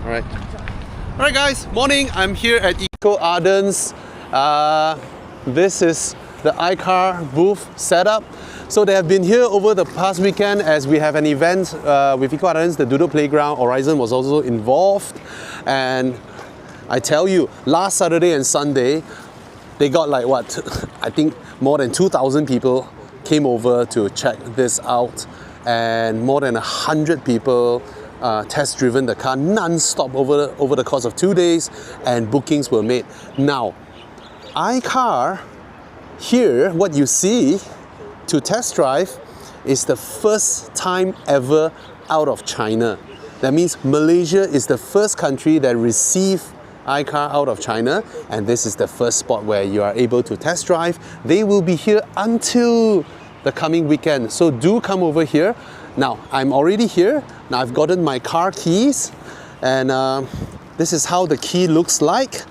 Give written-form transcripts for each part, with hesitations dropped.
Alright guys, morning. I'm here at Eco Ardens. This is the iCar booth setup. So they have been here over the past weekend as we have an event with Eco Ardens, the Doodle Playground. Horizon was also involved. And I tell you, last Saturday and Sunday, they got like what? I think more than 2,000 people came over to check this out. And more than 100 people test driven the car non-stop over the course of 2 days, and bookings were made. Now, iCar, here what you see to test drive is the first time ever out of China. That means Malaysia is the first country that received iCar out of China, and this is the first spot where you are able to test drive. They will be here until the coming weekend, so do come over here. Now, I'm already here. Now I've gotten my car keys, and this is how the key looks like.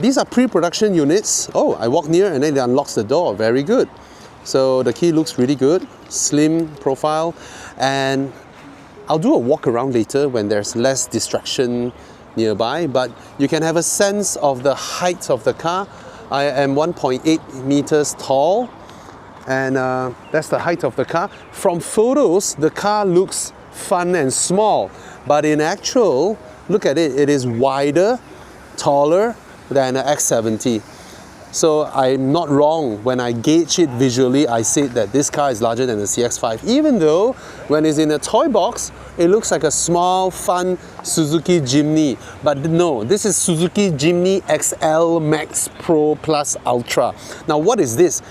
These are pre-production units. Oh, I walk near and then it unlocks the door. Very good. So the key looks really good, slim profile, and I'll do a walk around later when there's less distraction nearby, but you can have a sense of the height of the car. I am 1.8 meters tall. And that's the height of the car. From photos, the car looks fun and small, but in actual, look at it, it is wider, taller than an X70. So I'm not wrong when I gauge it visually. I said that this car is larger than the CX-5, even though when it's in a toy box, it looks like a small, fun Suzuki Jimny. But no, this is Suzuki Jimny XL Max Pro Plus Ultra. Now, what is this?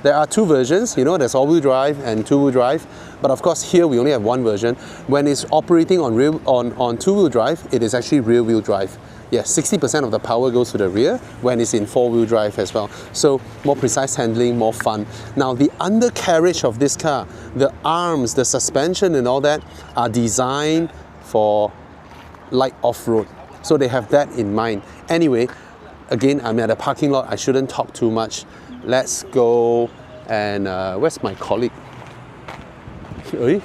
There are two versions. You know, there's all-wheel drive and two-wheel drive. But of course, here we only have one version. When it's operating on two-wheel drive, it is actually rear-wheel drive. Yes, 60% of the power goes to the rear when it's in four-wheel drive as well. So more precise handling, more fun. Now the undercarriage of this car, the arms, the suspension and all that are designed for light off-road. So they have that in mind. Anyway, again, I'm at a parking lot. I shouldn't talk too much. Let's go and where's my colleague? You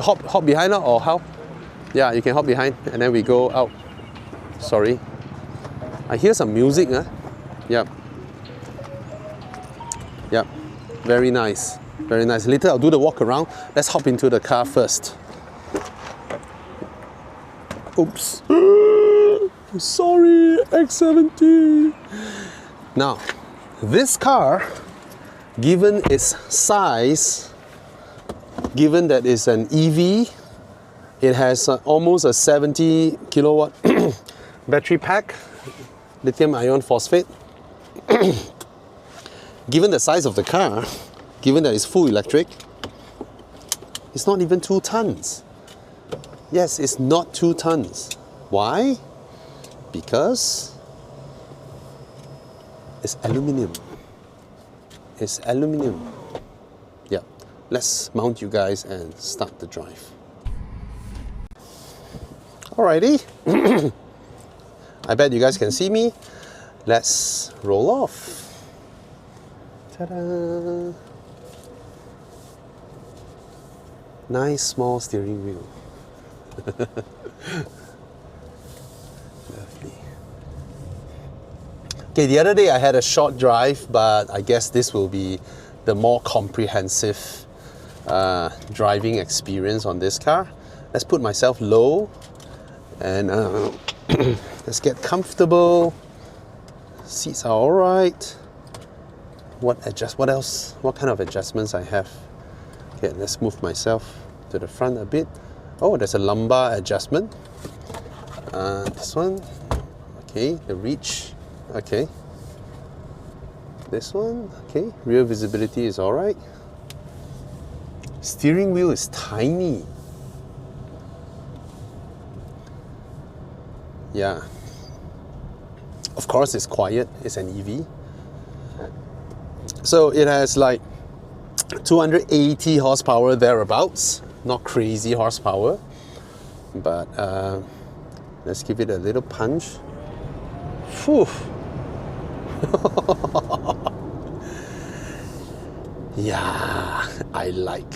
hop behind or how? Yeah, you can hop behind and then we go out. Sorry. I hear some music. Yep. Yep. Very nice. Very nice. Later I'll do the walk around. Let's hop into the car first. Oops. Sorry, X70. Now, this car, given its size, given that it's an EV, it has almost a 70 kilowatt battery pack, lithium iron phosphate. Given the size of the car, given that it's full electric, it's not even 2 tons. Yes, it's not 2 tons. Why? Because it's aluminium. It's aluminium. Yeah, let's mount you guys and start the drive. Alrighty, I bet you guys can see me. Let's roll off. Ta-da! Nice small steering wheel. Lovely. Okay, the other day I had a short drive, but I guess this will be the more comprehensive driving experience on this car. Let's put myself low. And let's get comfortable. Seats are all right. What else? What kind of adjustments I have? Okay, let's move myself to the front a bit. Oh, there's a lumbar adjustment. This one. Okay, the reach. Okay. This one. Okay, rear visibility is all right. Steering wheel is tiny. Yeah, of course it's quiet, it's an EV. So it has like 280 horsepower thereabouts, not crazy horsepower, but let's give it a little punch. Phew. Yeah, I like.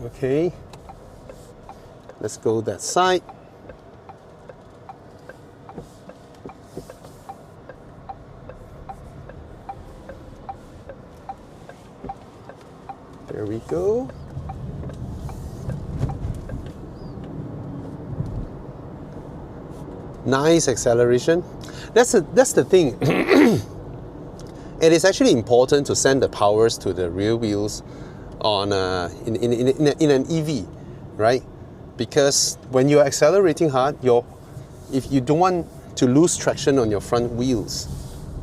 Okay, let's go that side. There we go. Nice acceleration. That's the thing. It is actually important to send the powers to the rear wheels on in an EV, right? Because when you're accelerating hard, if you don't want to lose traction on your front wheels,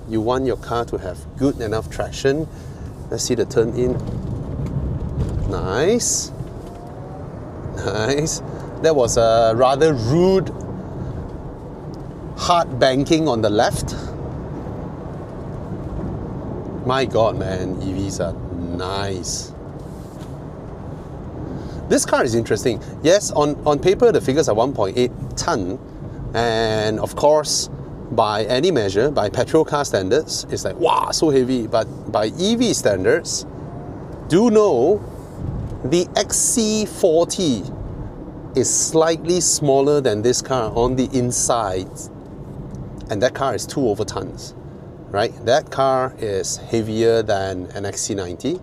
you want your car to have good enough traction. Let's see the turn in. Nice. Nice. That was a rather rude hard banking on the left. My God, man, EVs are nice. This car is interesting. Yes, on paper the figures are 1.8 ton, and of course by any measure, by petrol car standards, it's like, wow, so heavy. But by EV standards, do know the XC40 is slightly smaller than this car on the inside, and that car is 2 over tons, right? That car is heavier than an XC90.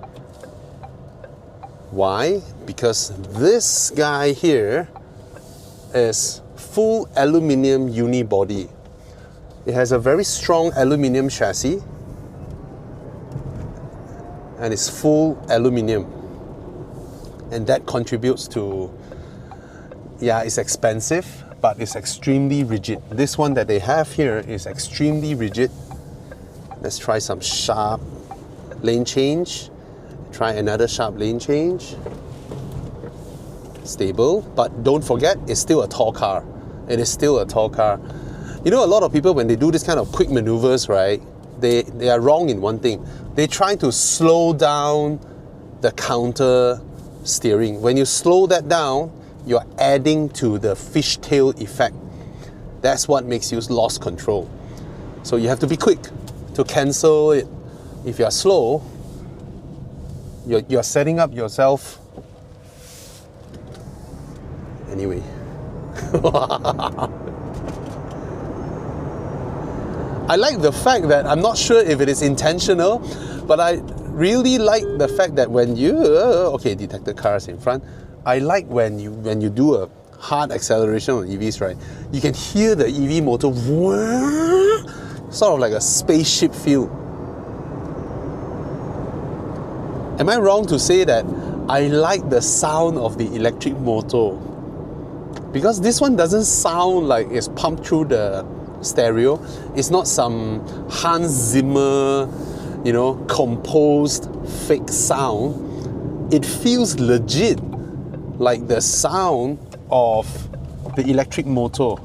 Why? Because this guy here is full aluminium unibody. It has a very strong aluminium chassis and it's full aluminium, and that contributes to, yeah, it's expensive, but it's extremely rigid. This one that they have here is extremely rigid. Let's try some sharp lane change. Try another sharp lane change. Stable, but don't forget, it's still a tall car. It is still a tall car. You know, a lot of people, when they do this kind of quick maneuvers, right, they are wrong in one thing. They try to slow down the counter steering. When you slow that down, you're adding to the fishtail effect. That's what makes you lose control. So you have to be quick to cancel it. If you're slow, you're setting up yourself. Anyway. I like the fact that, I'm not sure if it is intentional, but I really like the fact that when you, okay, detected cars in front. I like when you do a hard acceleration on EVs, right? You can hear the EV motor, sort of like a spaceship feel. Am I wrong to say that I like the sound of the electric motor? Because this one doesn't sound like it's pumped through the stereo. It's not some Hans Zimmer, you know, composed fake sound. It feels legit, like the sound of the electric motor.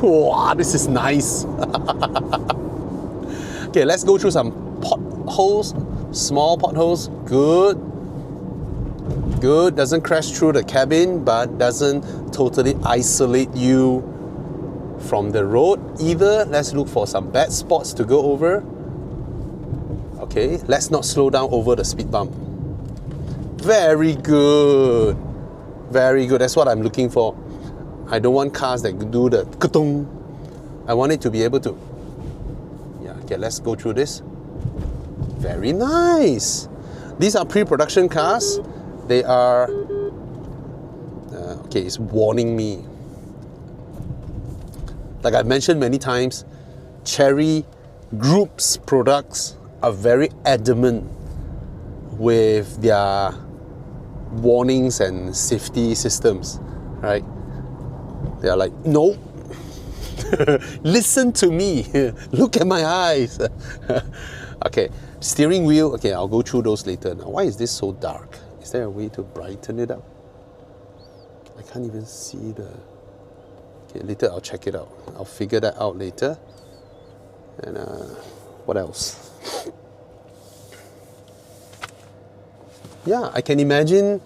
Wow, this is nice. Okay, let's go through some potholes, small potholes. Good. Good, doesn't crash through the cabin, but doesn't totally isolate you from the road either. Let's look for some bad spots to go over. Okay, let's not slow down over the speed bump. Very good. Very good, that's what I'm looking for. I don't want cars that do the ka-tung. I want it to be able to, yeah, okay, let's go through this. Very nice. These are pre-production cars. They are, okay, it's warning me. Like I've mentioned many times, Chery Group's products are very adamant with their warnings and safety systems, right? They are like, no, listen to me, look at my eyes. Okay, steering wheel, okay, I'll go through those later. Now, why is this so dark? Is there a way to brighten it up? I can't even see the... Okay, later I'll check it out. I'll figure that out later. And what else? Yeah, I can imagine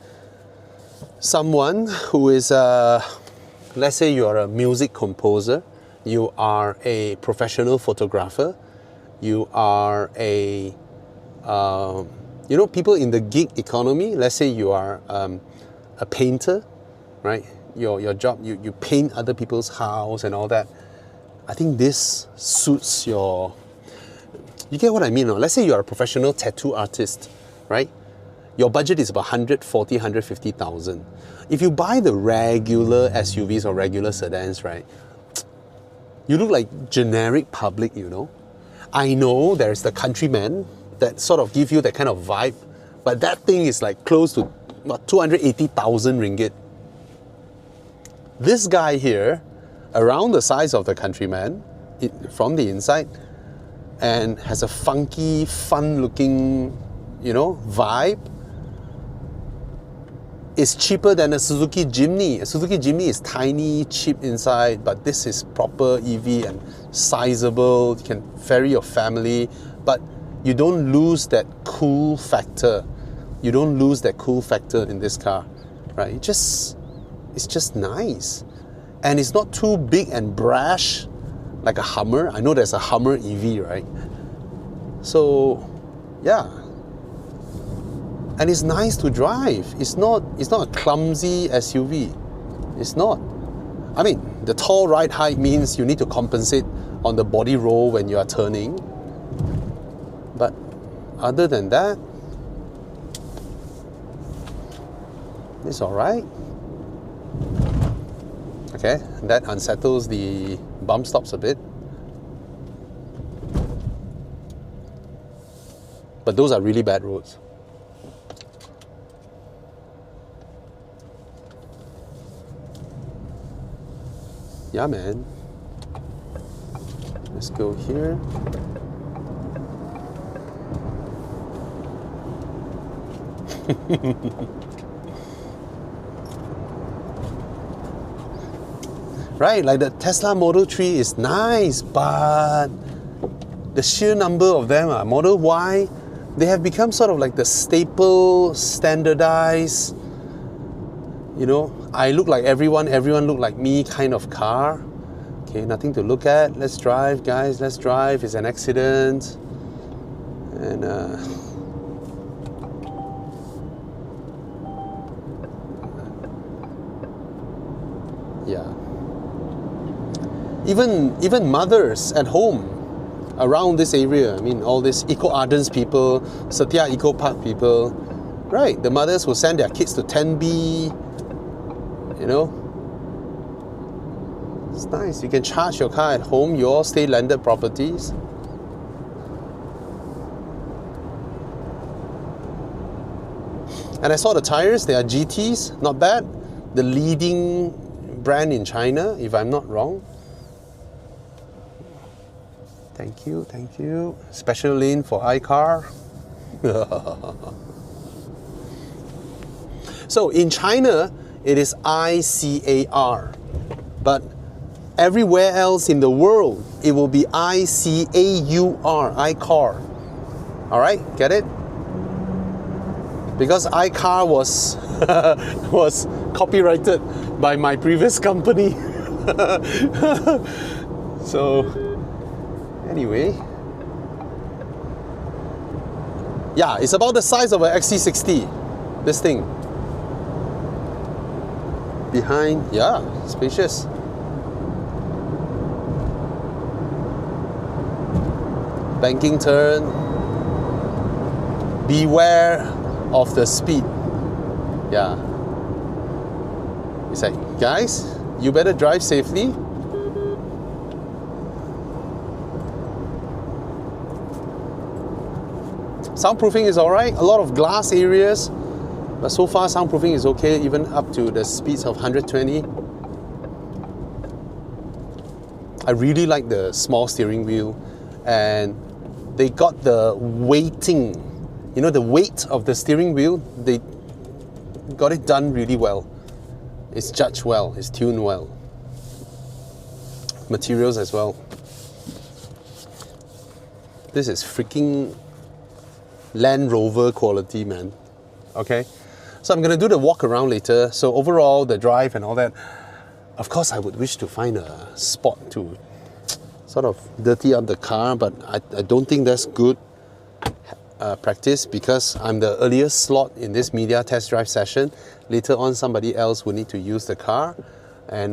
someone who is, let's say you're a music composer, you are a professional photographer, you are a, you know, people in the gig economy, let's say you are a painter, right? Your job, you paint other people's house and all that. I think this suits your, you get what I mean, no? Let's say you're a professional tattoo artist, right? Your budget is about 140, 150,000. If you buy the regular SUVs or regular sedans, right, you look like generic public, you know. I know there's the Countryman that sort of give you that kind of vibe, but that thing is like close to what, 280,000 ringgit. This guy here, around the size of the Countryman, from the inside, and has a funky, fun-looking, you know, vibe, is cheaper than a Suzuki Jimny. A Suzuki Jimny is tiny, cheap inside, but this is proper EV and sizable. You can ferry your family, but you don't lose that cool factor. You don't lose that cool factor in this car, right? It's just nice. And it's not too big and brash like a Hummer. I know there's a Hummer EV, right? So, yeah. And it's nice to drive. It's not a clumsy SUV. It's not. I mean, the tall ride height means you need to compensate on the body roll when you are turning. But other than that, it's alright. Okay, that unsettles the bump stops a bit. But those are really bad roads. Yeah, man. Let's go here. Right, like the Tesla Model 3 is nice, but the sheer number of them, Model Y, they have become sort of like the staple, standardized, you know, I look like everyone look like me kind of car. Okay, nothing to look at. Let's drive, guys, let's drive. It's an accident. And yeah. Even mothers at home around this area, I mean, all these Eco Ardens people, Satya Eco Park people, right? The mothers will send their kids to 10B, you know. It's nice. You can charge your car at home, your state landed properties. And I saw the tires, they are GTs, not bad. The leading brand in China, if I'm not wrong. Thank you, thank you. Special lane for iCar. So in China, it is iCar. But everywhere else in the world, it will be iCaur, iCar. Alright, get it? Because iCar was was copyrighted by my previous company. So anyway, yeah, it's about the size of an XC60, this thing. Behind, yeah, spacious. Banking turn. Beware of the speed. Yeah. It's like, guys, you better drive safely. Soundproofing is alright, a lot of glass areas, but so far soundproofing is okay, even up to the speeds of 120. I really like the small steering wheel, and they got the weighting, you know, the weight of the steering wheel, they got it done really well. It's judged well, it's tuned well. Materials as well. This is freaking Land Rover quality, man. Okay, so I'm gonna do the walk around later. So overall, the drive and all that, of course I would wish to find a spot to sort of dirty up the car, but I don't think that's good practice because I'm the earliest slot in this media test drive session. Later on, somebody else will need to use the car, and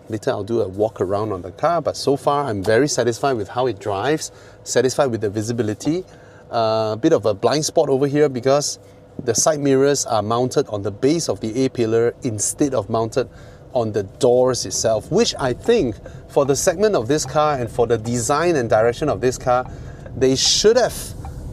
later I'll do a walk around on the car. But so far, I'm very satisfied with how it drives, satisfied with the visibility. A bit of a blind spot over here because the side mirrors are mounted on the base of the A-pillar instead of mounted on the doors itself, which I think for the segment of this car and for the design and direction of this car, they should have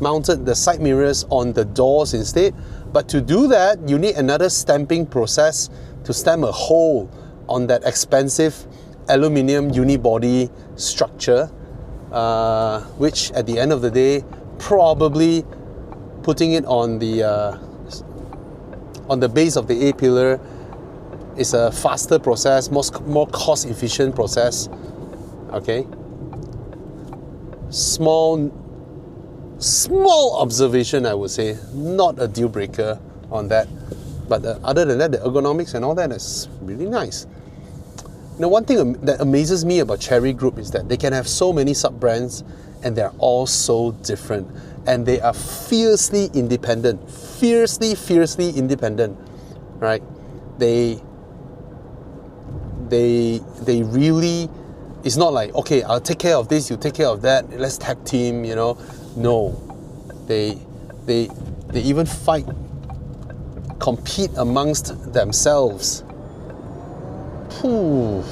mounted the side mirrors on the doors instead. But to do that, you need another stamping process to stamp a hole on that expensive aluminium unibody structure, which at the end of the day, probably putting it on the base of the A-pillar is a faster process, more cost-efficient process. Okay. Small observation, I would say, not a deal breaker on that. But other than that, the ergonomics and all that is really nice. Now, one thing that amazes me about Chery Group is that they can have so many sub-brands and they're all so different. And they are fiercely independent, fiercely independent, right? They really, it's not like, okay, I'll take care of this, you take care of that, let's tag team, you know. No, they even fight, compete amongst themselves. Whew.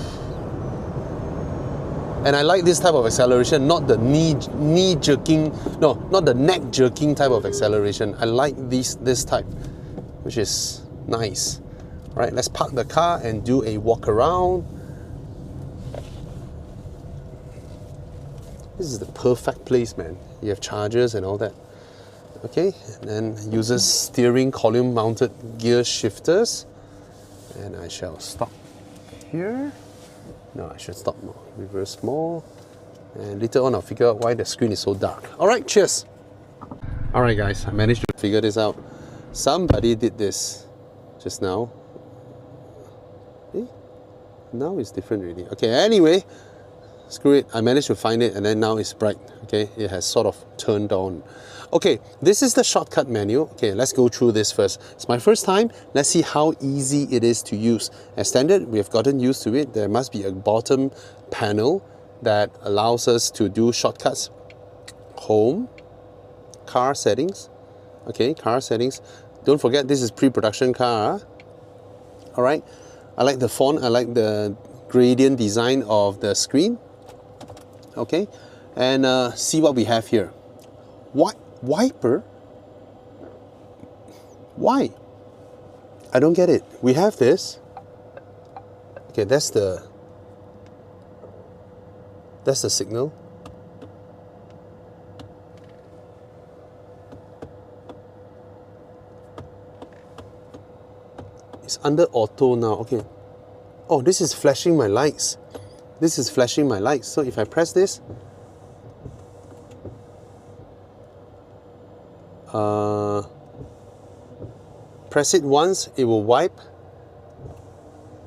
And I like this type of acceleration, not the knee jerking, no, not the neck jerking type of acceleration. I like this type, which is nice. All right, let's park the car and do a walk around. This is the perfect place, man. You have chargers and all that. Okay, and then uses steering column mounted gear shifters. And I shall stop here. No, I should stop more. Reverse more. And later on I'll figure out why the screen is so dark. Alright, cheers! Alright guys, I managed to figure this out. Somebody did this just now. Now it's different really. Okay, anyway, screw it. I managed to find it and then now it's bright. Okay, it has sort of turned on. Okay, this is the shortcut menu. Okay, let's go through this first. It's my first time. Let's see how easy it is to use. As standard, we have gotten used to it. There must be a bottom panel that allows us to do shortcuts. Home, car settings. Okay, car settings. Don't forget, this is pre-production car. All right. I like the font. I like the gradient design of the screen. Okay, and see what we have here. What? Wiper? Why? I don't get it. We have this. Okay, that's the signal. It's under auto now. Okay. Oh, this is flashing my lights. This is flashing my lights. So if I press this, press it once, it will wipe.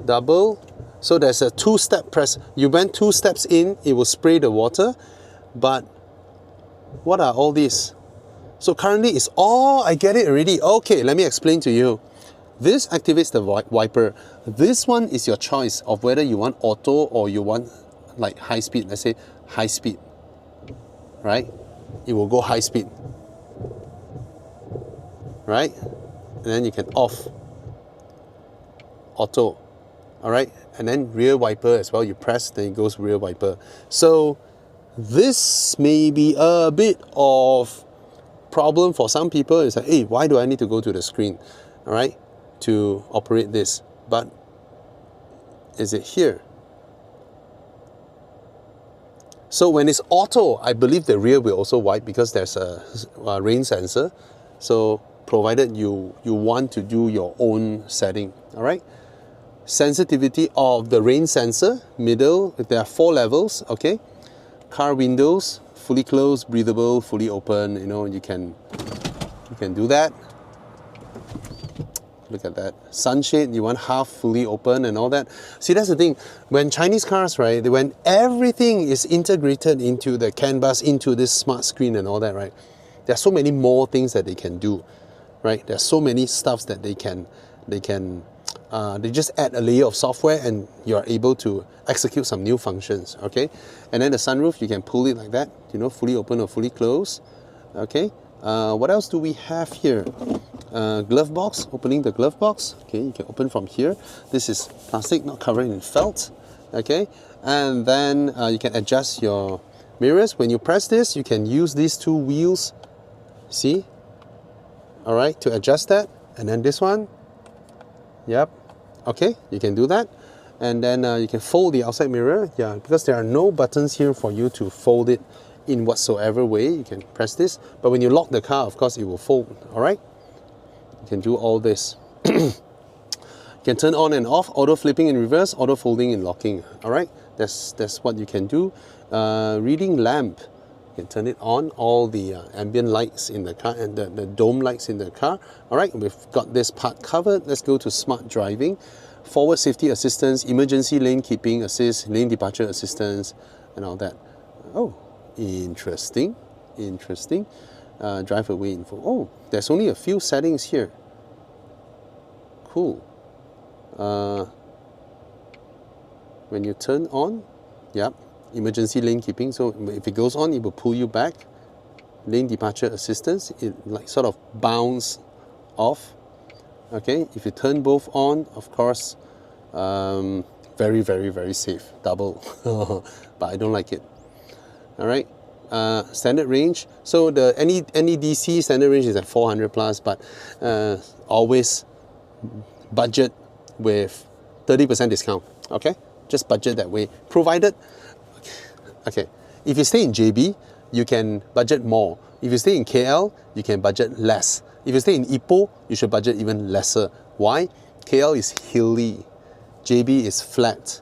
Double. So there's a two-step press. You went 2 steps in, it will spray the water. But what are all these? So currently it's all, I get it already. Okay, let me explain to you. This activates the wiper. This one is your choice of whether you want auto or you want like high speed. Let's say high speed, right? It will go high speed, right? And then you can off auto, all right? And then rear wiper as well. You press, then it goes rear wiper. So this may be a bit of problem for some people. It's like, hey, why do I need to go to the screen, all right, to operate this? But is it here? So when it's auto, I believe the rear will also wipe because there's a rain sensor. So provided you want to do your own setting, all right? Sensitivity of the rain sensor, middle, there are 4 levels, okay? Car windows, fully closed, breathable, fully open, you know, you can do that. Look at that. Sunshade, you want half fully open and all that. See, that's the thing. When Chinese cars, right, when everything is integrated into the CAN bus, into this smart screen and all that, right, there are so many more things that they can do, right? There's so many stuffs that they just add a layer of software and you're able to execute some new functions, okay? And then the sunroof, you can pull it like that, you know, fully open or fully close, okay? What else do we have here? Glove box, opening the glove box, okay, you can open from here. This is plastic, not covered in felt, okay? And then you can adjust your mirrors. When you press this, you can use these two wheels, see? All right, to adjust that. And then this one, yep, okay, you can do that. And then you can fold the outside mirror, yeah, because there are no buttons here for you to fold it in whatsoever way. You can press this, but when you lock the car, of course, it will fold, all right? You can do all this. You can turn on and off, auto flipping in reverse, auto folding in locking, all right? That's what you can do. Reading lamp, you can turn it on, all the ambient lights in the car and the dome lights in the car. All right, we've got this part covered. Let's go to smart driving. Forward safety assistance, emergency lane keeping assist, lane departure assistance, and all that. Oh, interesting, interesting. Drive away info. Oh, there's only a few settings here. Cool. When you turn on, yep, emergency lane keeping. So if it goes on, it will pull you back. Lane departure assistance, it like sort of bounce off. Okay, if you turn both on, of course, very, very, very safe. Double, but I don't like it. All right. Standard range, so the NEDC standard range is at 400 plus, but always budget with 30% discount, okay? Just budget that way, provided, okay, if you stay in JB, you can budget more. If you stay in KL, you can budget less. If you stay in Ipoh, you should budget even lesser. Why? KL is hilly, JB is flat,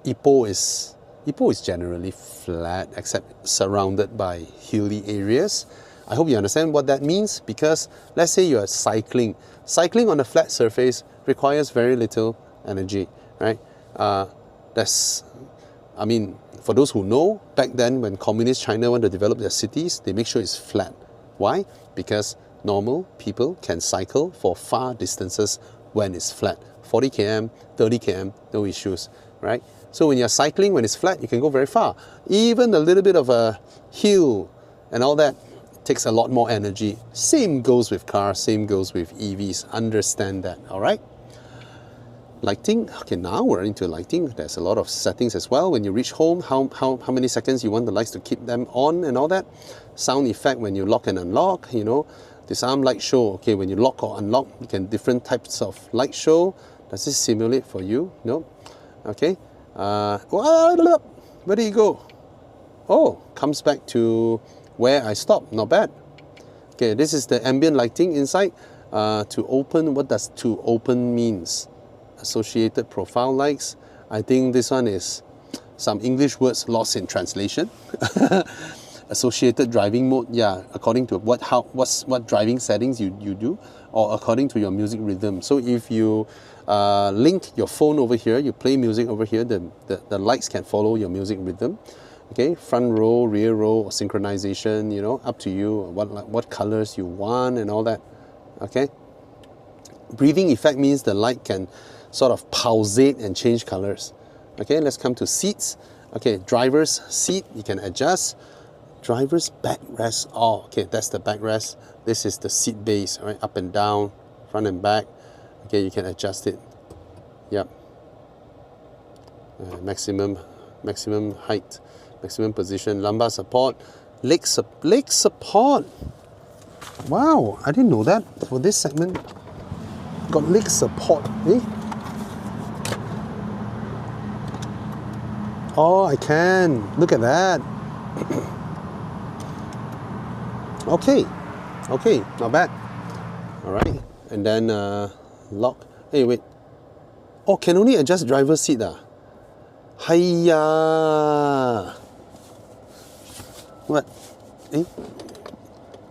Ipoh is generally flat, except surrounded by hilly areas. I hope you understand what that means, because let's say you're cycling. Cycling on a flat surface requires very little energy, right? I mean, for those who know, back then when communist China want to develop their cities, they make sure it's flat. Why? Because normal people can cycle for far distances when it's flat. 40 km, 30 km, no issues, right? So when you're cycling, when it's flat, you can go very far. Even a little bit of a hill and all that takes a lot more energy. Same goes with cars, same goes with EVs. Understand that, all right? Lighting, okay, now we're into lighting. There's a lot of settings as well. When you reach home, how many seconds you want the lights to keep them on and all that. Sound effect when you lock and unlock, you know. Disarm light show, okay, when you lock or unlock, you can different types of light show. Does this simulate for you? No? Okay. Where do you go? Oh, comes back to where I stopped. Not bad. Okay, this is the ambient lighting inside. To open, what does to open means? Associated profile lights. I think this one is some English words lost in translation. Associated driving mode, yeah, according to what driving settings you do, or according to your music rhythm. So if you link your phone over here, you play music over here, the lights can follow your music rhythm. Okay, front row, rear row, synchronization, you know, up to you, what colors you want and all that. Okay, breathing effect means the light can sort of pulsate and change colors. Okay, let's come to seats. Okay, driver's seat, you can adjust. Driver's backrest, oh, okay, that's the backrest. This is the seat base, right, up and down, front and back. Okay, you can adjust it. Yep. Maximum height, maximum position, lumbar support, leg support. Wow, I didn't know that. For this segment, got leg support. Eh? Oh, I can. Look at that. Okay, not bad. All right, and then lock. Hey, wait. Oh, can only adjust driver's seat. Hiya. What? Eh?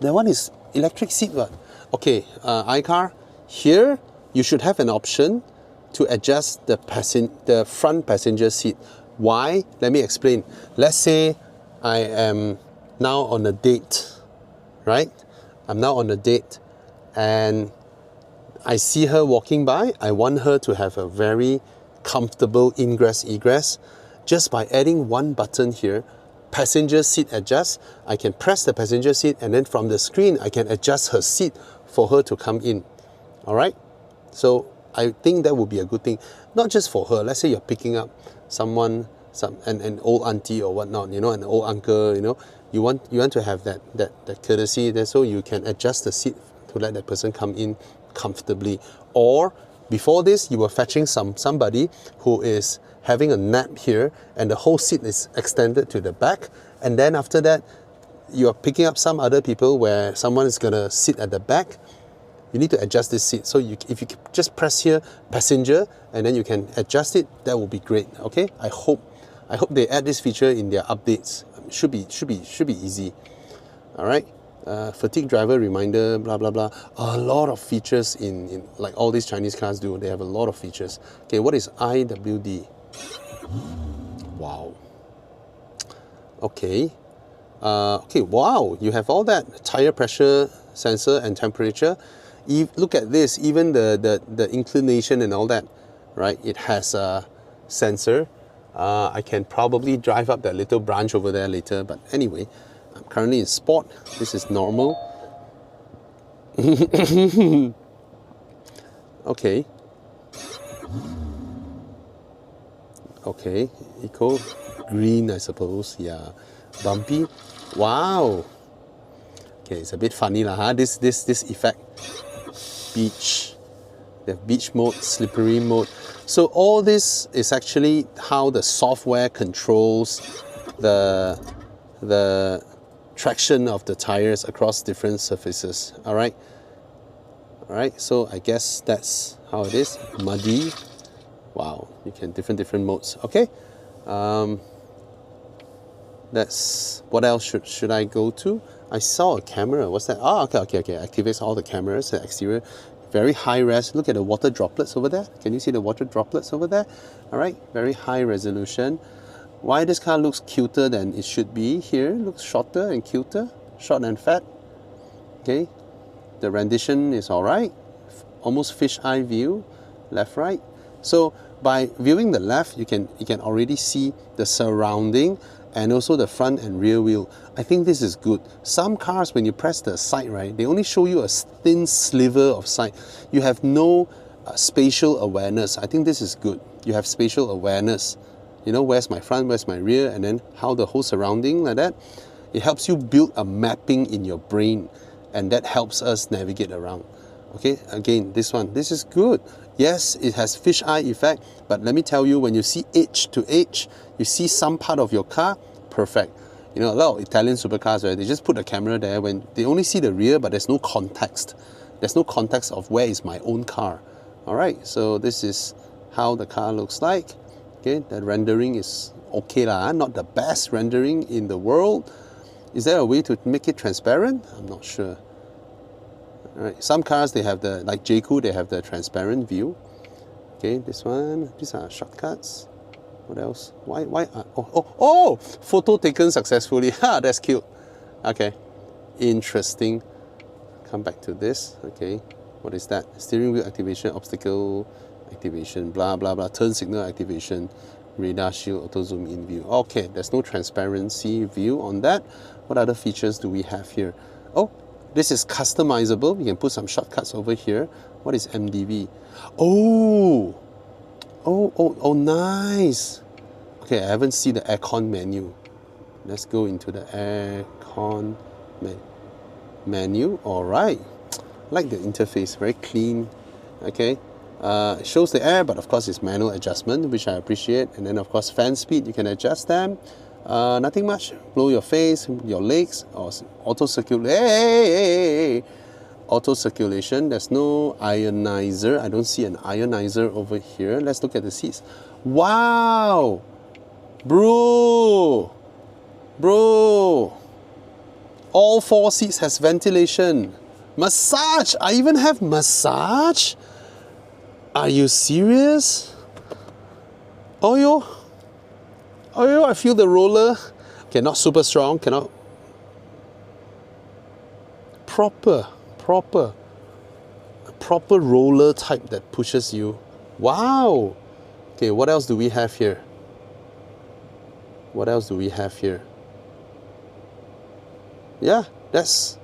That one is electric seat. What? Okay, iCar. Here, you should have an option to adjust the front passenger seat. Why? Let me explain. Let's say I am now on a date, right? I'm now on a date and I see her walking by. I want her to have a very comfortable ingress egress. Just by adding one button here, passenger seat adjust, I can press the passenger seat, and then from the screen I can adjust her seat for her to come in. All right, so I think that would be a good thing, not just for her. Let's say you're picking up someone, an old auntie or whatnot, you know, an old uncle, you know, you want to have that courtesy there, so you can adjust the seat to let that person come in comfortably. Or before this, you were fetching somebody who is having a nap here, and the whole seat is extended to the back, and then after that you are picking up some other people where someone is gonna sit at the back. You need to adjust this seat. So if you just press here, passenger, and then you can adjust it, that will be great. Okay, I hope they add this feature in their updates. Should be easy. All right. Fatigue driver reminder, blah blah blah. A lot of features in like all these Chinese cars do. They have a lot of features. Okay, what is IWD? Wow. Okay. Okay. Wow. You have all that tire pressure sensor and temperature. Look at this. Even the inclination and all that, right? It has a sensor. I can probably drive up that little branch over there later. But anyway, I'm currently in sport. This is normal. Okay. Okay, eco, green, I suppose. Yeah, bumpy. Wow. Okay, it's a bit funny lah, huh? This effect. Beach. They have beach mode, slippery mode. So all this is actually how the software controls the traction of the tires across different surfaces. All right. All right. So I guess that's how it is. Muddy. Wow, you can different modes. Okay, that's what else should I go to? I saw a camera. What's that? Oh, okay. Activates all the cameras. The exterior, very high res. Look at the water droplets over there. Can you see the water droplets over there? All right, very high resolution. Why this car looks cuter than it should be? Here looks shorter and cuter, short and fat. Okay, the rendition is all right. Almost fisheye view, left right. So by viewing the left, you can already see the surrounding and also the front and rear wheel. I think this is good. Some cars, when you press the sight, right, they only show you a thin sliver of sight. You have no spatial awareness. I think this is good. You have spatial awareness. You know, where's my front, where's my rear, and then how the whole surrounding like that. It helps you build a mapping in your brain, and that helps us navigate around. Okay, again, this is good. Yes, it has fisheye effect, but let me tell you, when you see edge to edge, you see some part of your car, perfect. You know, a lot of Italian supercars, right, they just put a camera there when they only see the rear, but there's no context. There's no context of where is my own car. All right, so this is how the car looks like. Okay, the rendering is okay lah, not the best rendering in the world. Is there a way to make it transparent? I'm not sure. All right, some cars, they have the, like JQ, they have the transparent view. Okay, this one, these are shortcuts. What else? Why? Oh! Photo taken successfully. Ha, that's cute. Okay, interesting. Come back to this. Okay, what is that? Steering wheel activation, obstacle activation, blah blah blah. Turn signal activation, radar shield, auto zoom in view. Okay, there's no transparency view on that. What other features do we have here? Oh, this is customizable. We can put some shortcuts over here. What is MDV? Oh, nice. Okay, I haven't seen the aircon menu. Let's go into the aircon menu. All right. I like the interface, very clean. Okay. It shows the air, but of course it's manual adjustment, which I appreciate. And then of course fan speed, you can adjust them. Nothing much. Blow your face, your legs, or auto circulation. Auto circulation. There's no ionizer. I don't see an ionizer over here. Let's look at the seats. Wow, bro. All 4 seats has ventilation. Massage. I even have massage. Are you serious? Oh yo. Oh yo, I feel the roller. Okay, not super strong, cannot. Proper roller type that pushes you. Wow. Okay, what else do we have here? What else do we have here? Yeah, that's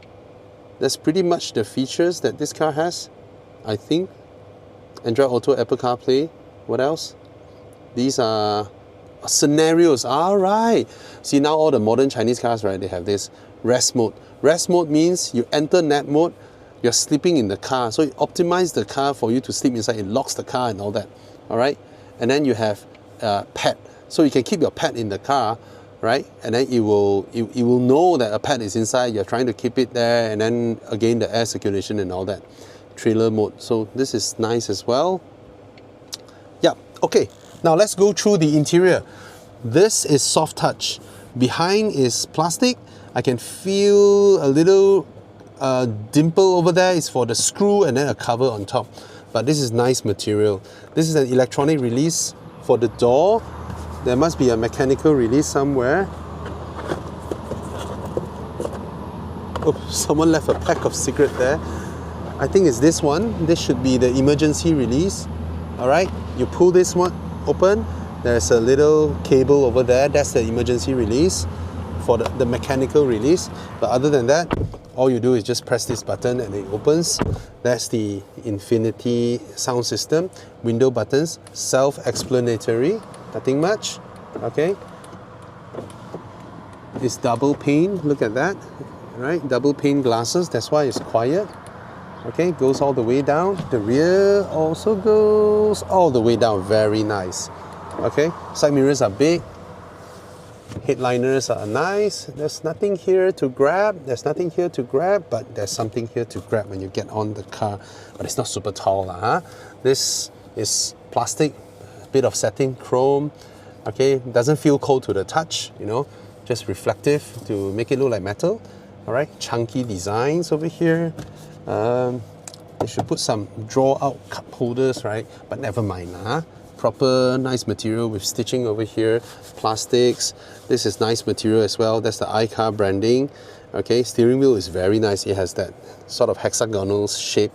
pretty much the features that this car has, I think. Android Auto, Apple CarPlay. What else? These are scenarios. All right. See, now all the modern Chinese cars, right, they have this rest mode. Rest mode means you enter nap mode, you're sleeping in the car. So it optimizes the car for you to sleep inside. It locks the car and all that. All right. And then you have pet. So you can keep your pet in the car, right? And then it will know that a pet is inside. You're trying to keep it there, and then again the air circulation and all that. Trailer mode. So this is nice as well. Yeah. Okay. Now let's go through the interior. This is soft touch. Behind is plastic. I can feel a little dimple over there. It's for the screw and then a cover on top. But this is nice material. This is an electronic release for the door. There must be a mechanical release somewhere. Oh, someone left a pack of cigarette there. I think it's this one. This should be the emergency release. All right, you pull this one open. There's a little cable over there. That's the emergency release for the mechanical release. But other than that, all you do is just press this button and it opens. That's the Infinity sound system. Window buttons, self-explanatory, nothing much. Okay. It's double pane. Look at that. Right, double pane glasses. That's why it's quiet. Okay, goes all the way down. The rear also goes all the way down. Very nice. Okay, side mirrors are big. Headliners are nice. There's nothing here to grab. There's nothing here to grab, but there's something here to grab when you get on the car. But it's not super tall, huh? This is plastic, a bit of satin, chrome. Okay, doesn't feel cold to the touch, you know, just reflective to make it look like metal. All right, chunky designs over here. They should put some draw-out cup holders, right? But never mind, huh? Proper nice material with stitching over here, plastics. This is nice material as well. That's the iCar branding. Okay, steering wheel is very nice. It has that sort of hexagonal shape,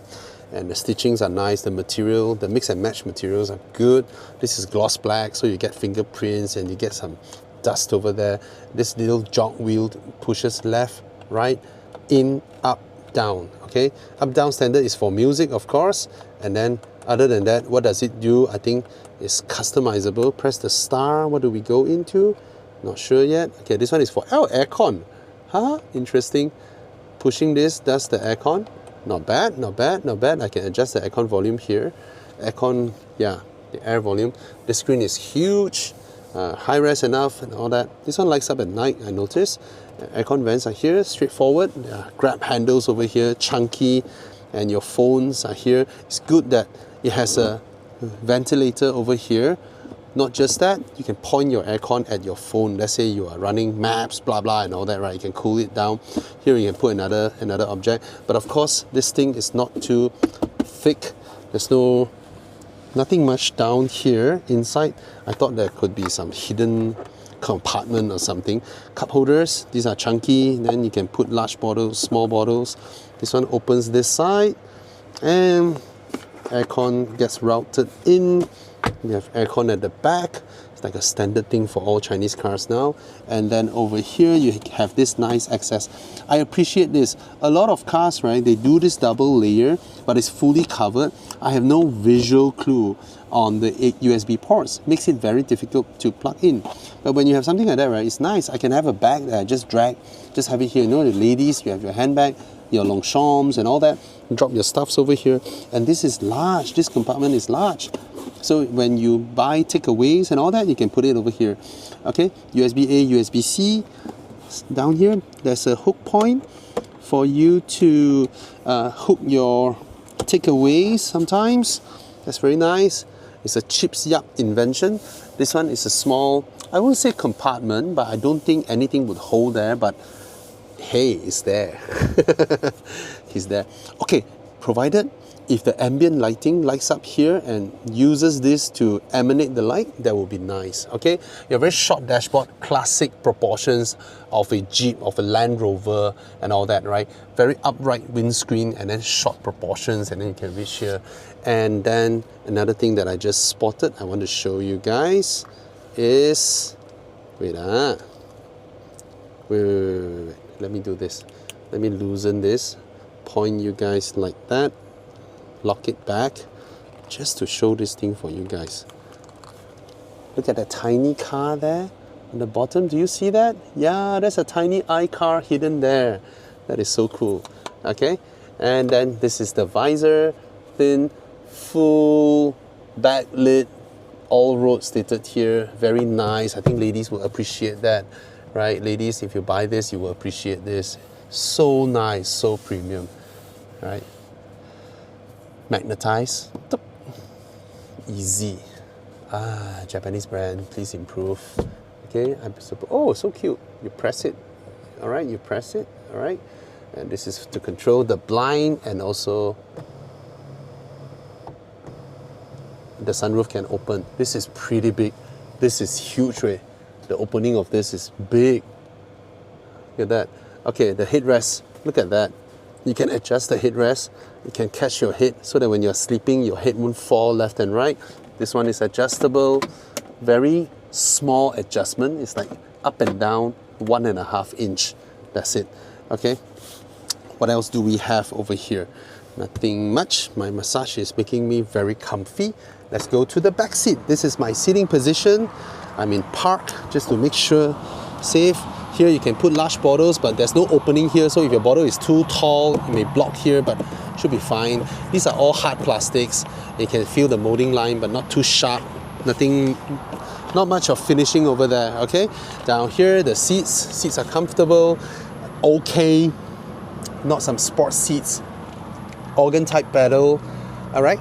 and the stitchings are nice. The material, the mix and match materials are good. This is gloss black, so you get fingerprints and you get some dust over there. This little jog wheel pushes left, right, in, up, down. Okay, up down standard is for music, of course, and then other than that, what does it do? I think it's customizable. Press the star. What do we go into? Not sure yet. Okay, this one is for aircon. Huh? Interesting. Pushing this does the aircon. Not bad, not bad, not bad. I can adjust the aircon volume here. Aircon, yeah, the air volume. The screen is huge, high res enough and all that. This one lights up at night, I noticed. Aircon vents are here, straightforward. Grab handles over here, chunky, and your phones are here. It's good that it has a ventilator over here. Not just that, you can point your aircon at your phone. Let's say you are running maps, blah blah and all that, right? You can cool it down. Here you can put another object. But of course, this thing is not too thick. There's nothing much down here inside. I thought there could be some hidden compartment or something. Cup holders, these are chunky. Then you can put large bottles, small bottles. This one opens this side, and aircon gets routed in. You have aircon at the back. It's like a standard thing for all Chinese cars now. And then over here you have this nice access. I appreciate this. A lot of cars, right, they do this double layer, but it's fully covered. I have no visual clue on the 8 USB ports. Makes it very difficult to plug in. But when you have something like that, right, it's nice. I can have a bag that I just drag, just have it here. You know, the ladies, you have your handbag, your Longchamps and all that. Drop your stuffs over here. And this is large. This compartment is large. So when you buy takeaways and all that, you can put it over here. Okay, USB-A, USB-C. Down here, there's a hook point for you to hook your takeaways sometimes. That's very nice. It's a Chips Yap invention. This one is a small, I won't say compartment, but I don't think anything would hold there, but hey, it's there. He's there. Okay, provided if the ambient lighting lights up here and uses this to emanate the light, that will be nice. Okay, your very short dashboard, classic proportions of a Jeep, of a Land Rover and all that, right? Very upright windscreen and then short proportions, and then you can reach here. And then another thing that I just spotted, I want to show you guys is, wait, let me do this. Let me loosen this, point you guys like that, lock it back, just to show this thing for you guys. Look at that tiny car there on the bottom. Do you see that? Yeah, there's a tiny iCar hidden there. That is so cool. Okay, and then this is the visor, thin, full backlit, all roads stated here. Very nice. I think ladies will appreciate that, right? Ladies, if you buy this, you will appreciate this. So nice, so premium, right? Magnetize, easy. Japanese brand, please improve. Okay, oh, so cute. You press it, all right, you press it, all right. And this is to control the blind, and also the sunroof can open. This is pretty big. This is huge, right? The opening of this is big. Look at that. Okay, the headrest, look at that. You can adjust the headrest. You can catch your head so that when you're sleeping, your head won't fall left and right. This one is adjustable. Very small adjustment. It's like up and down 1.5 inch. That's it. Okay. What else do we have over here? Nothing much. My massage is making me very comfy. Let's go to the back seat. This is my seating position. I'm in park just to make sure safe. Here you can put large bottles, but there's no opening here, so if your bottle is too tall, it may block here, but should be fine. These are all hard plastics. You can feel the molding line, but not too sharp. Nothing, not much of finishing over there, okay? Down here, the seats are comfortable, okay. Not some sports seats. Organ type pedal, all right?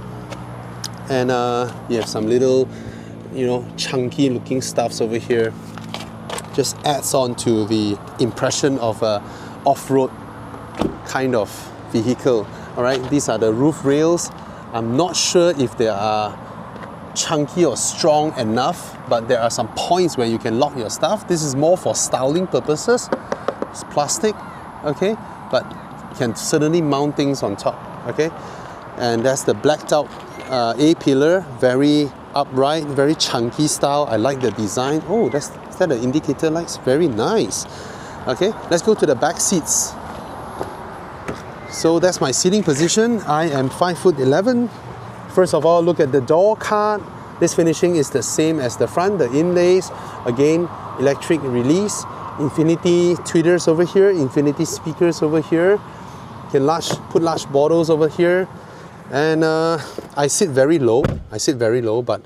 And you have some little, chunky looking stuffs over here. Just adds on to the impression of a off-road kind of vehicle. All right, these are the roof rails. I'm not sure if they are chunky or strong enough, but there are some points where you can lock your stuff. This is more for styling purposes. It's plastic, okay, but you can certainly mount things on top, okay. And that's the blacked out A-pillar, very upright, very chunky style. I like the design. Oh, is that the indicator lights? Very nice. Okay, let's go to the back seats. So that's my seating position. I am 5'11". First of all, look at the door card. This finishing is the same as the front, the inlays. Again, electric release. Infinity tweeters over here, infinity speakers over here. You can put large bottles over here. And I sit very low, but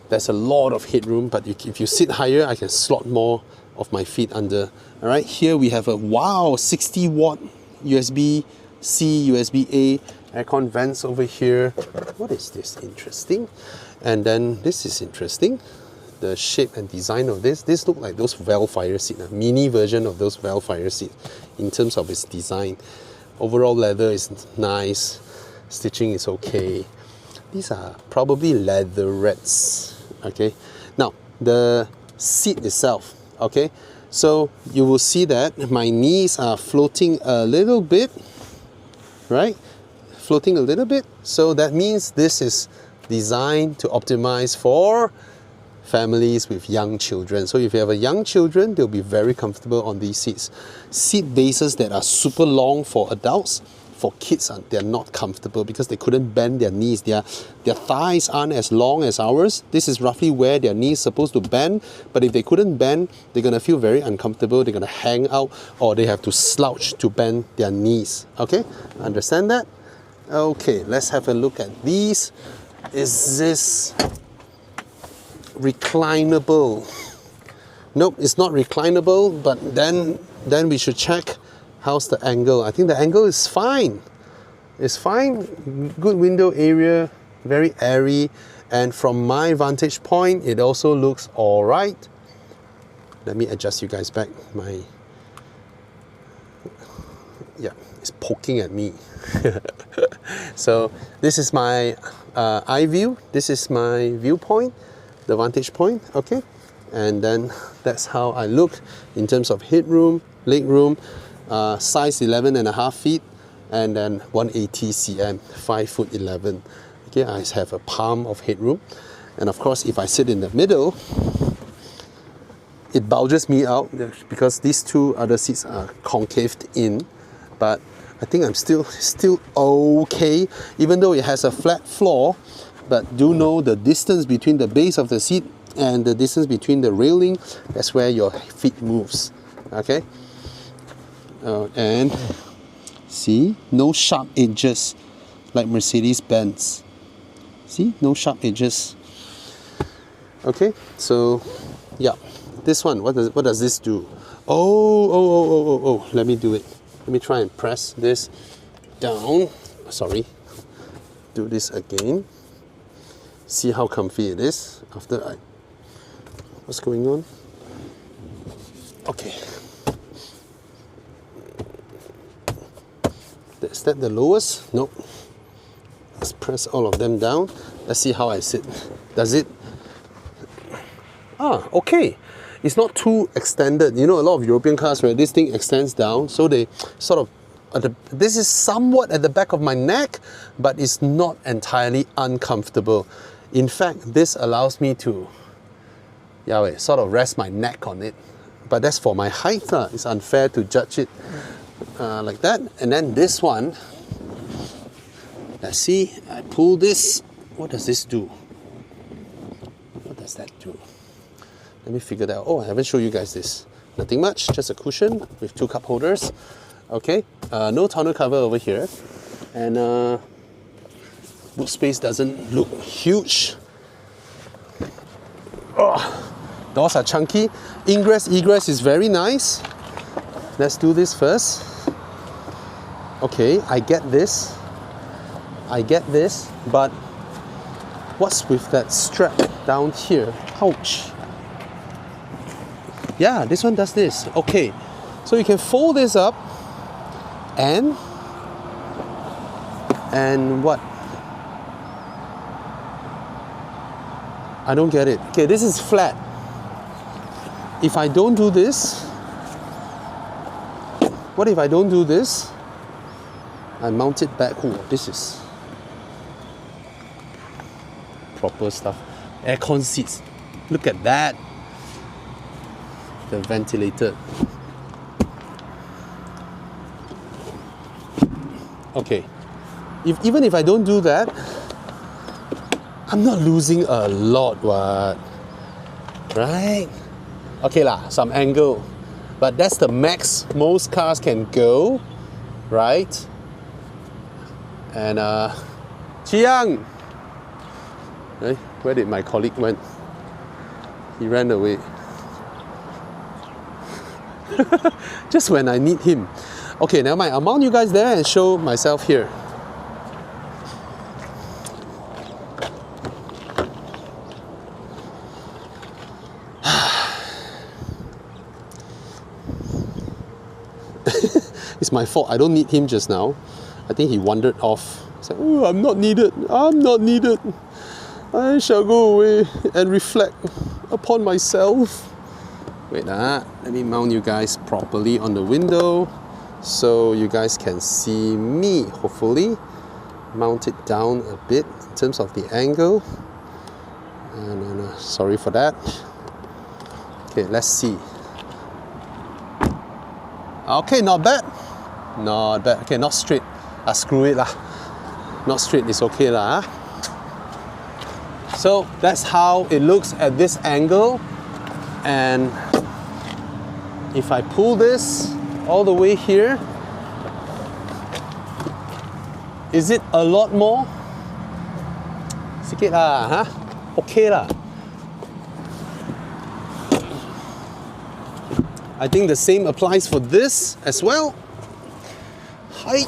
there's a lot of headroom. But if you sit higher, I can slot more of my feet under. All right, here we have a 60 watt USB-C, USB-A aircon vents over here. What is this? Interesting. And then this is interesting. The shape and design of this look like those Vellfire seats, a mini version of those Vellfire seats in terms of its design. Overall leather is nice. Stitching is okay. These are probably leatherettes, okay. Now, the seat itself, okay. So you will see that my knees are floating a little bit, right? Floating a little bit. So that means this is designed to optimize for families with young children. So if you have a young children, they'll be very comfortable on these seats. Seat bases that are super long for adults, for kids, they're not comfortable because they couldn't bend their knees. Their thighs aren't as long as ours. This is roughly where their knees supposed to bend, but if they couldn't bend, they're gonna feel very uncomfortable. They're gonna hang out, or they have to slouch to bend their knees. Okay, understand that? Okay, let's have a look at these. Is this reclinable? Nope, it's not reclinable, but then we should check how's the angle. I think the angle is fine. It's fine. Good window area, very airy, and from my vantage point, it also looks all right. Let me adjust you guys back. Yeah, it's poking at me. So this is my eye view. This is my viewpoint, the vantage point, okay? And then that's how I look in terms of headroom, legroom, size 11.5 feet, and then 180 cm, 5'11". Okay, I have a palm of headroom. And of course, if I sit in the middle, it bulges me out because these two other seats are concaved in. But I think I'm still okay, even though it has a flat floor. But do know the distance between the base of the seat and the distance between the railing, that's where your feet moves, okay? And see, no sharp edges like Mercedes-Benz. See, no sharp edges. Okay, so yeah, this one, what does this do? Oh, let me do it. Let me try and press this down. Sorry, do this again. See how comfy it is after I... What's going on? Okay. Is that the lowest? Nope. Let's press all of them down. Let's see how I sit. Does it? Ah, okay. It's not too extended. You know, a lot of European cars where this thing extends down, so they sort of... this is somewhat at the back of my neck, but it's not entirely uncomfortable. In fact, this allows me to sort of rest my neck on it. But that's for my height. It's unfair to judge it like that. And then this one, let's see, I pull this. What does this do? What does that do? Let me figure that out. Oh, I haven't shown you guys this. Nothing much, just a cushion with 2 cup holders. Okay, no tonneau cover over here. And boot space doesn't look huge. Oh, doors are chunky. Ingress, egress is very nice. Let's do this first. Okay, I get this, but what's with that strap down here? Ouch. Yeah, this one does this. Okay, so you can fold this up and what? I don't get it. Okay, this is flat. If I don't do this, what if I don't do this? I mount it back. Oh, this is proper stuff. Aircon seats. Look at that. The ventilator. Okay. Even if I don't do that, I'm not losing a lot, what? Right? Okay lah, some angle. But that's the max most cars can go, right? And Chiang! Where did my colleague went? He ran away. Just when I need him. Okay, never mind. I'll mount you guys there and show myself here. It's my fault. I don't need him just now. I think he wandered off. He's like, oh, I'm not needed. I'm not needed. I shall go away and reflect upon myself. Wait, let me mount you guys properly on the window so you guys can see me, hopefully. Mount it down a bit in terms of the angle. And sorry for that. Okay, let's see. Okay, not bad. Not bad. Okay, not straight. Screw it lah. Not straight is okay lah. So that's how it looks at this angle. And if I pull this all the way here, is it a lot more? Sikit lah, huh? Okay lah. I think the same applies for this as well. Height,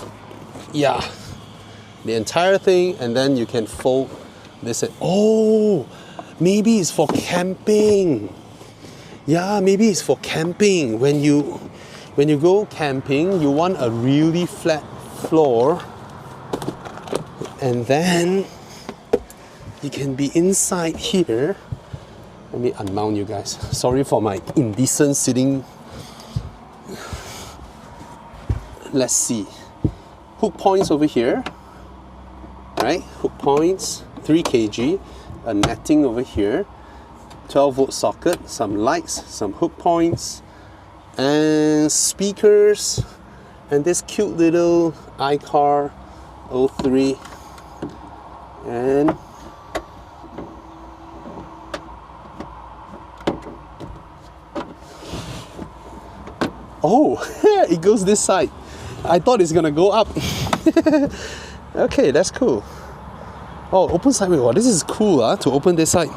yeah. The entire thing, and then you can fold this. Oh, maybe it's for camping. Yeah, maybe it's for camping. When you go camping, you want a really flat floor. And then you can be inside here. Let me unmount you guys. Sorry for my indecent sitting. Let's see. Hook points over here. Right? Hook points, 3 kg. A netting over here. 12-volt socket, some lights, some hook points, and speakers, and this cute little iCar 03. And oh, it goes this side. I thought it's gonna go up. Okay, that's cool. Oh, open side. Wow, this is cool to open this side.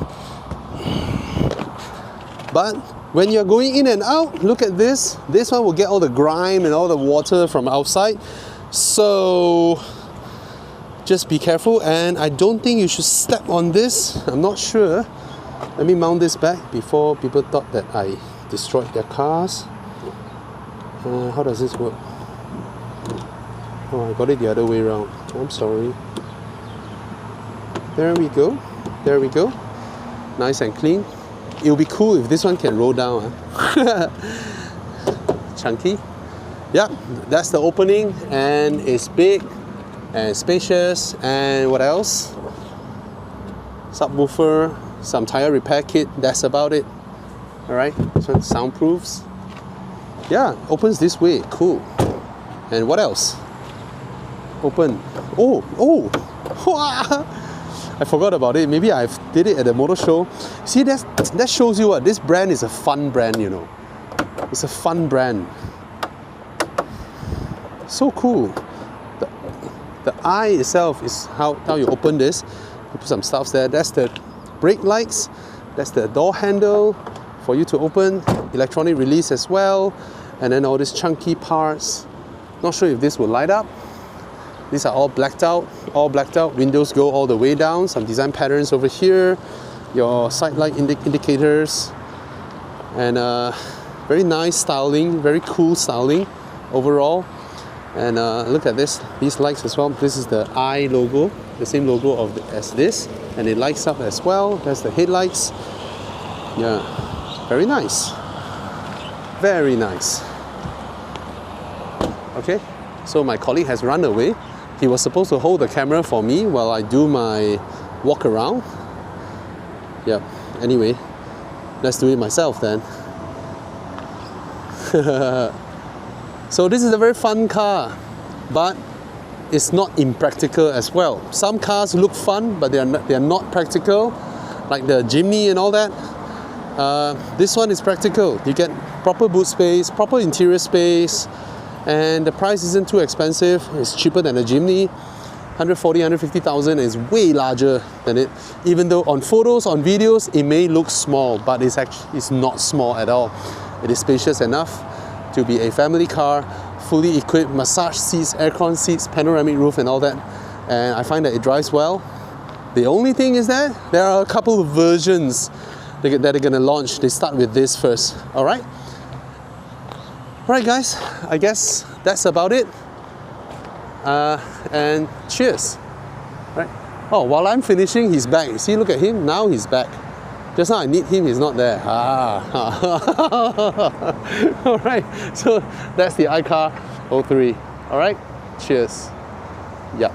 But when you're going in and out, look at this. This one will get all the grime and all the water from outside. So just be careful, and I don't think you should step on this. I'm not sure. Let me mount this back before people thought that I destroyed their cars. How does this work? Oh, I got it the other way around. I'm sorry. There we go. There we go. Nice and clean. It'll be cool if this one can roll down. Chunky. Yeah, that's the opening, and it's big and spacious. And what else? Subwoofer, some tire repair kit. That's about it. All right, this one soundproofs. Yeah, opens this way. Cool. And what else? Open. Oh. I forgot about it. Maybe I did it at the motor show. See, that shows you what this brand is. A fun brand, you know. It's a fun brand. So cool. The eye itself is how you open this. You put some stuff there. That's the brake lights. That's the door handle for you to open. Electronic release as well. And then all these chunky parts. Not sure if this will light up. These are all blacked out. Windows go all the way down. Some design patterns over here. Your side light indicators. And very nice styling, very cool styling overall. And look at this, these lights as well. This is the I logo, the same logo as this. And it lights up as well. That's the headlights. Yeah, very nice. Very nice. Okay, so my colleague has run away. He was supposed to hold the camera for me while I do my walk around. Yeah, anyway, let's do it myself then. So this is a very fun car, but it's not impractical as well. Some cars look fun, but they are not practical, like the Jimny and all that. This one is practical. You get proper boot space, proper interior space, and the price isn't too expensive. It's cheaper than a Jimny. 140, 150,000 is way larger than it. Even though on photos, on videos, it may look small, but it's not small at all. It is spacious enough to be a family car, fully equipped, massage seats, aircon seats, panoramic roof and all that. And I find that it drives well. The only thing is that there are a couple of versions that are gonna launch. They start with this first, all right? Alright guys, I guess that's about it. And cheers. Right? Oh, while I'm finishing, he's back. You see, look at him, now he's back. Just now I need him, he's not there. Alright, so that's the iCar 03. Alright, cheers. Yeah.